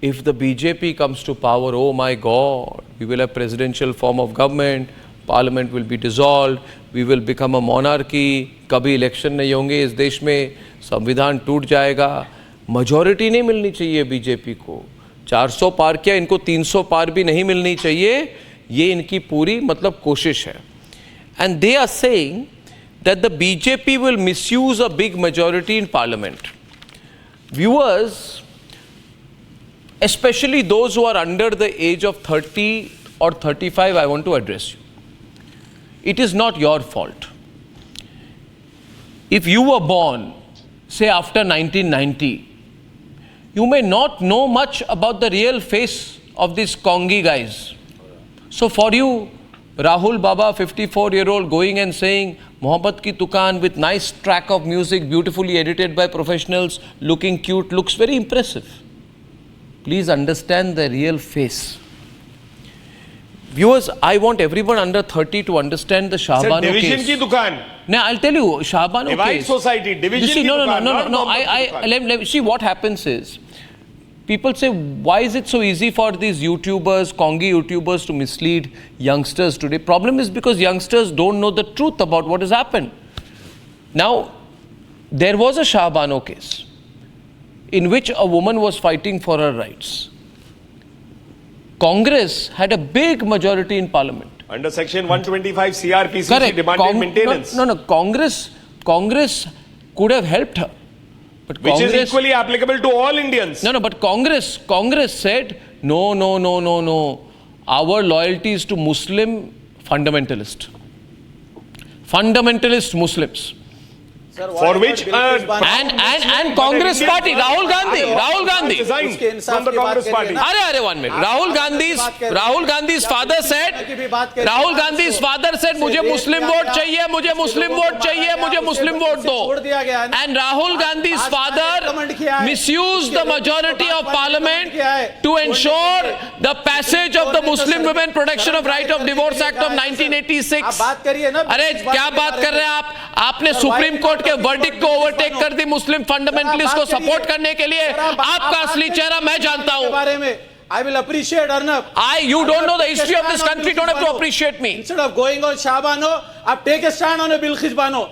if the BJP comes to power, oh my God, we will have presidential form of government, parliament will be dissolved, we will become a monarchy, कभी election नहीं होंगे इस देश में, संविधान टूट जाएगा, majority नहीं मिलनी चाहिए बीजेपी को, 400 पार किया, इनको 300 पार भी नहीं मिलनी चाहिए, ये इनकी पूरी मतलब कोशिश है. And they are saying that the BJP will misuse a big majority in parliament. Viewers, especially those who are under the age of 30 or 35, I want to address you. It is not your fault. If you were born, say after 1990, you may not know much about the real face of these Congi guys. So for you, Rahul Baba, 54-year-old, going and saying, Mohabbat ki Dukaan with nice track of music, beautifully edited by professionals, looking cute, looks very impressive. Please understand the real face. Viewers, I want everyone under 30 to understand the Shahbano case. Division ki dukaan. Now, I'll tell you, Shahbano Divide case. society, division ki dukaan. No. See, what happens is, people say, why is it so easy for these YouTubers, Congi YouTubers to mislead youngsters today? Problem is because youngsters don't know the truth about what has happened. Now, there was a Shahbano case in which a woman was fighting for her rights. Congress had a big majority in parliament. Under section 125 CRPC, she demanded maintenance. No, Congress could have helped her. But which is equally applicable to all Indians. No, but Congress said, no. Our loyalty is to Muslim fundamentalist Muslims. Sir, for which and Congress party, Rahul Gandhi from the Congress party. Arre, 1 minute. Rahul Gandhi's father said, मुझे मुस्लिम vote चाहिए, मुझे मुस्लिम vote दो. And Rahul Gandhi's father misused the majority of parliament to ensure the passage of the Muslim Women Protection of Right of Divorce Act of 1986. अरे क्या बात कर रहे हैं आप? आपने सुप्रीम कोर्ट के वर्डिक्ट को ओवरटेक कर दी मुस्लिम फंडामेंटलिस्ट को सपोर्ट करने के लिए. आपका असली चेहरा मैं जानता हूं. I will appreciate Arnab. You don't know the history of this country. Don't have to appreciate me. Instead of going on Shahbano, आप take a stand on a Bilkis Bano.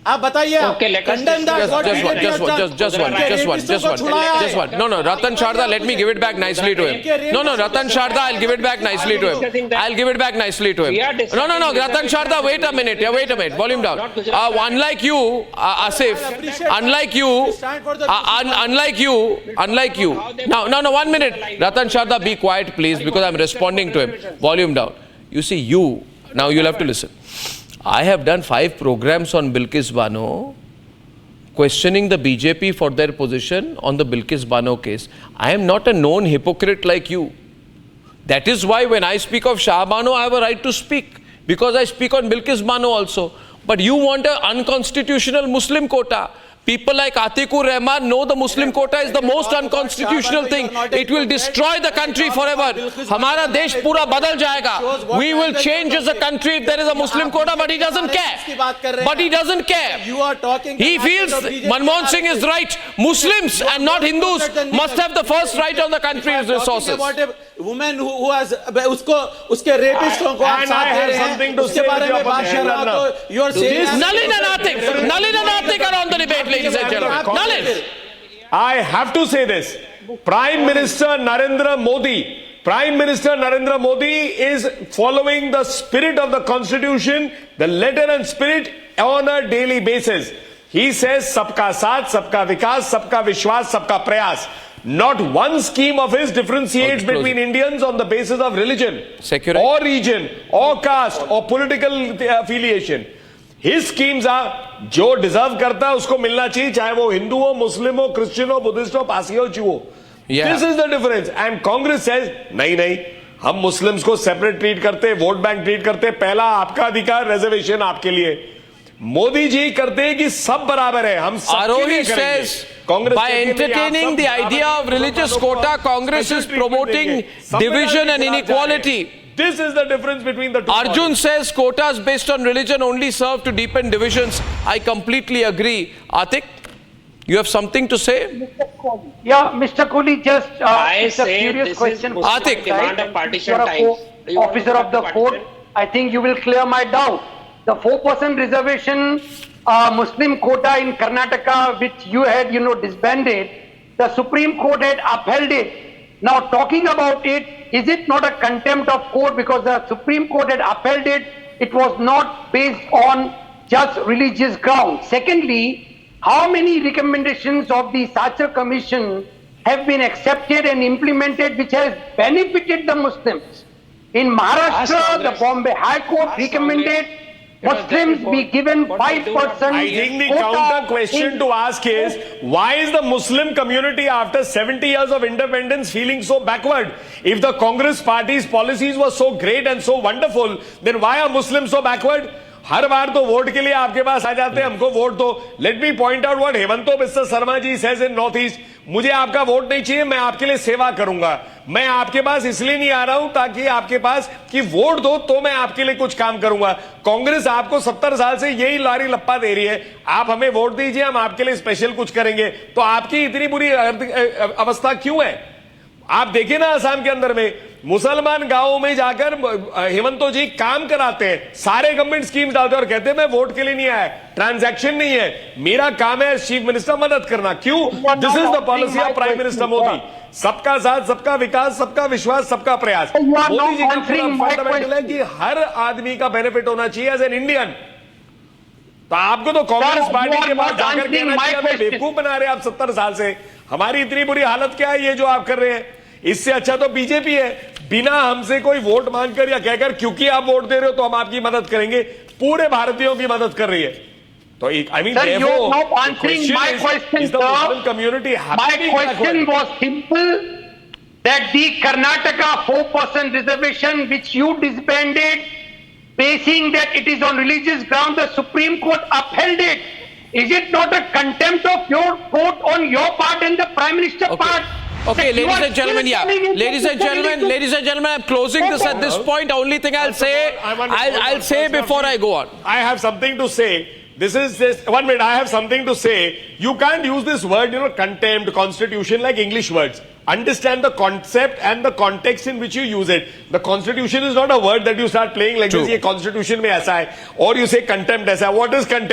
आप बताइए. Condemn that. Just one. No, Ratan Sharda, let me give it back nicely to him. No, Ratan Sharda, I'll give it back nicely to him. No, Ratan Sharda, wait a minute. Volume down. Unlike you, Asif, unlike you. Now, 1 minute. Ratan Sharda, be quiet, please, because I'm responding to him. Volume down. You see, now you'll have to listen. I have done 5 programs on Bilkis Bano, questioning the BJP for their position on the Bilkis Bano case. I am not a known hypocrite like you. That is why when I speak of Shahbano, I have a right to speak, because I speak on Bilkis Bano also. But you want an unconstitutional Muslim quota. People like Atikur Rahman know the Muslim quota is the most unconstitutional thing. It will destroy the country forever. Hamaरा देश पूरा बदल जाएगा. We will change as a country if there is a Muslim quota, but he doesn't care. He feels Manmohan Singh is right. Muslims and not Hindus must have the first right on the country's resources. Woman who has उसके rapists को आप साथ दे रहे हैं, उसके बारे में बात कर रहा हो तो you are saying Nalin and Atik are on the debate, ladies and gentlemen. Nalin. I have to say this. Prime Minister Narendra Modi is following the spirit of the Constitution, the letter and spirit on a daily basis. He says, Sabka Saath, Sabka Vikas, Sabka Vishwas, Sabka Prayas. Not one scheme of his differentiates between Indians on the basis of religion, or region, or caste, or political affiliation. His schemes are, जो deserve करता है उसको मिलना चाहिए, चाहे वो हिंदू हो, मुस्लिम हो, क्रिश्चियन हो, बुद्धिस्ट हो, पासी हो, चू हो. This is the difference. And Congress says, नहीं, हम मुस्लिम्स को separate treat करते, वोट बैंक treat करते, पहला आपका अधिकार, reservation आपके लिए. मोदी जी करते हैं कि सब बराबर है, हम सबके लिए करेंगे. By entertaining the idea of religious quota, Congress is promoting division and inequality. This is the difference between the two. Arjun says quotas based on religion only serve to deepen divisions. I completely agree. Atik, You have something to say? Yeah, Mr. Kohli, just I it's a say curious this question. is Muslim Atik. demand of partition You're a times. Do you want officer to of the partition? court. I think you will clear my doubt. The 4% reservation Muslim quota in Karnataka, which you had, disbanded, the Supreme Court had upheld it. Now, talking about it, is it not a contempt of court because the Supreme Court had upheld it? It was not based on just religious grounds. Secondly, how many recommendations of the Sacher Commission have been accepted and implemented which has benefited the Muslims? In Maharashtra, the Bombay High Court recommended Muslims be given 5%. I think the quota counter question in- to ask is, why is the Muslim community after 70 years of independence feeling so backward? If the Congress party's policies were so great and so wonderful, then why are Muslims so backward? हर बार तो vote के लिए आपके पास आ जाते हैं, हमको vote दो. Let me point out what Himanta Biswa Sarma ji says in north east. मुझे आपका वोट नहीं चाहिए, मैं आपके लिए सेवा करूंगा. मैं आपके पास इसलिए नहीं आ रहा हूं ताकि आपके पास कि वोट दो तो मैं आपके लिए कुछ काम करूंगा. कांग्रेस आपको 70 साल से यही लारी लप्पा दे रही है, आप हमें वोट दीजिए, हम आपके लिए स्पेशल कुछ करेंगे. तो आपकी इतनी बुरी अवस्था क्यों है? आप देखिए ना, असम के अंदर में मुसलमान गांवों में जाकर हेमंतो जी काम कराते हैं, सारे गवर्नमेंट स्कीम्स डालते हैं और कहते हैं मैं वोट के लिए नहीं आया, ट्रांजैक्शन नहीं है, मेरा काम है चीफ मिनिस्टर मदद करना. क्यों? This is the policy of prime minister Modi. सबका साथ, सबका विकास, सबका विश्वास, सबका प्रयास. मोदी जी का फंडामेंटल है कि हर आदमी का बेनिफिट होना चाहिए एज एन इंडियन. तो आपको तो कांग्रेस पार्टी के पास जाकर कहना चाहिए हमें बेवकूफ बना रहे हैं आप 70 साल से. हमारी इतनी बुरी हालत क्या है ये जो आप कर रहे हैं? इससे अच्छा तो बीजेपी है, बिना हमसे कोई वोट मांगकर या कहकर क्योंकि आप वोट दे रहे हो तो हम आपकी मदद करेंगे, पूरे भारतीयों की मदद कर रही है. तो I mean, Sir, you are not answering my question, is the Muslim sir. community happy My being backward? question was simple, that the Karnataka 4% reservation which you disbanded, basing that it is on religious ground, the Supreme Court upheld it. Is it not a contempt of your court on your part and the Prime Minister part? Okay, that you ladies are and gentlemen, still yeah. coming into Ladies and gentlemen, I'm closing this at this point. The only thing I'll say, I'll say before I go on. I have something to say. This is just 1 minute. I have something to say. You can't use this word, contempt, constitution like English words. Understand the concept and the context in which you use it. The constitution is not a word that you start playing like True. this. ये constitution में ऐसा है, or you say contempt ऐसा है. What is contempt?